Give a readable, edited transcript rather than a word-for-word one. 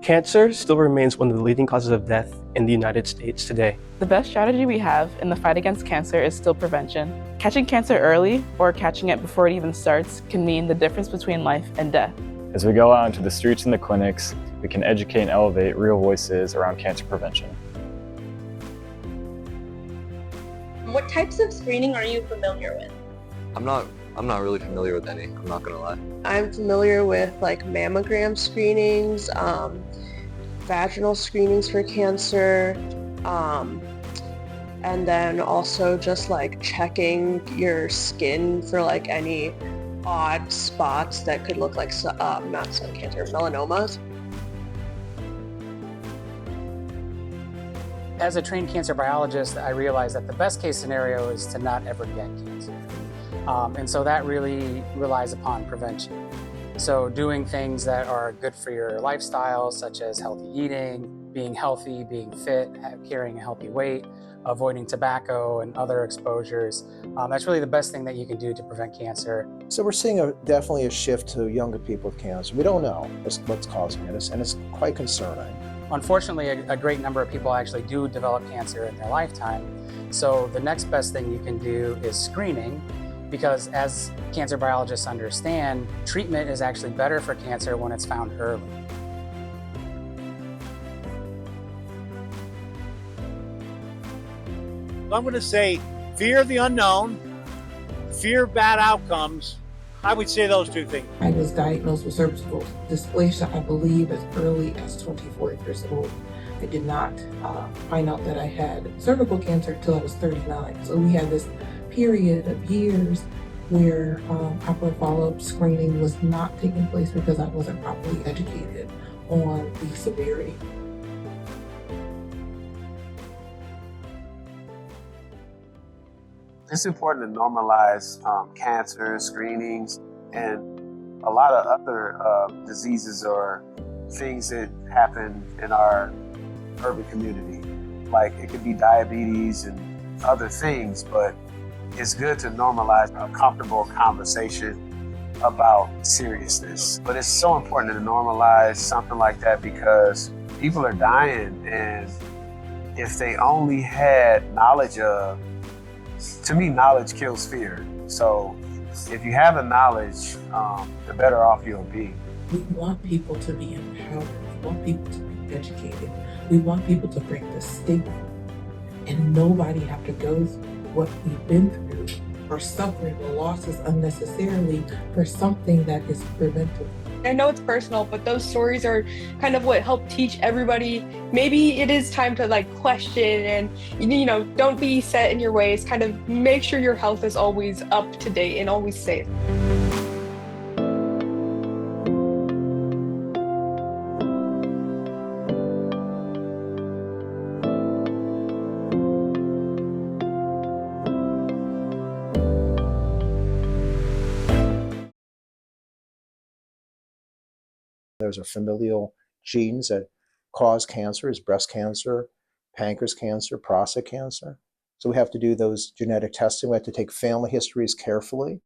Cancer still remains one of the leading causes of death in the United States today. The best strategy we have in the fight against cancer is still prevention. Catching cancer early or catching it before it even starts can mean the difference between life and death. As we go out into the streets and the clinics, we can educate and elevate real voices around cancer prevention. What types of screening are you familiar with? I'm not really familiar with any, I'm not gonna lie. I'm familiar with like mammogram screenings, vaginal screenings for cancer, and then also just like checking your skin for like any odd spots that could look like not sun cancer, melanomas. As a trained cancer biologist, I realized that the best case scenario is to not ever get cancer. And so that really relies upon prevention. So doing things that are good for your lifestyle, such as healthy eating, being healthy, being fit, carrying a healthy weight, avoiding tobacco and other exposures. That's really the best thing that you can do to prevent cancer. So we're seeing definitely a shift to younger people with cancer. We don't know what's causing it, and it's quite concerning. Unfortunately, a great number of people actually do develop cancer in their lifetime. So the next best thing you can do is screening, because as cancer biologists understand, treatment is actually better for cancer when it's found early. I'm going to say fear of the unknown, fear of bad outcomes. I would say those two things. I was diagnosed with cervical dysplasia, I believe, as early as 24 years old. I did not find out that I had cervical cancer until I was 39. So we had this period of years where proper follow-up screening was not taking place because I wasn't properly educated on the severity. It's important to normalize cancer screenings and a lot of other diseases or things that happen in our urban community. Like it could be diabetes and other things, but it's good to normalize a comfortable conversation about seriousness. But it's so important to normalize something like that because people are dying, and if they only had knowledge of, to me, knowledge kills fear. So if you have the knowledge, the better off you'll be. We want people to be empowered. We want people to be educated. We want people to break the stigma and nobody have to go through what we've been through or suffering or losses unnecessarily for something that is preventable. I know it's personal, but those stories are kind of what help teach everybody. Maybe it is time to like question and, don't be set in your ways. Kind of make sure your health is always up to date and always safe. Those are familial genes that cause cancer, is breast cancer, pancreas cancer, prostate cancer. So we have to do those genetic testing. We have to take family histories carefully.